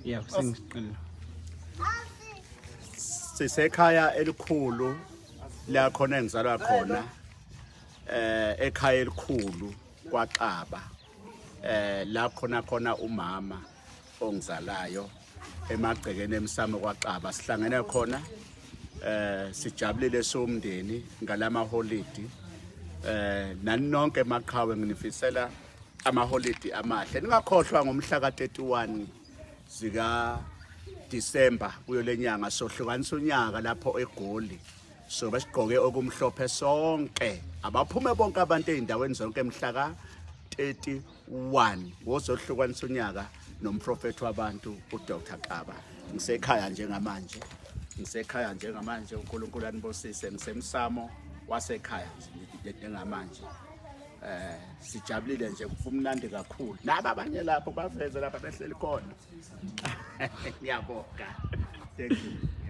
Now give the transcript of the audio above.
Yeah, sengiqala. Sisekhaya elikhulu la khona engizalwa khona ekhaya elikhulu kwaXaba la khona umama ongizalayo emagcekeni emsamo kwaXaba sihlangene khona sijabulile somndeni ngalama holiday nani nonke emaqhawe nginifisela ama-holiday amahle ningakhohlwa ngomhla ka-31 zika December kuyo lenyanga sohlukanisa unyaka lapho eGoli so besigqoke okumhlophe sonke abaphume bonke abantu ezindaweni zonke emhla ka-31 wozohlukanisa unyaka nomprofeti wabantu uDr Xaba ngisekhaya njengamanje uNkulunkulu anibusise ngisemsamo wasekhaya njengamanje sijabulile nje kumnandi kakhulu naba abanye lapho baveze lapha behleli khona ngiyabonga thank you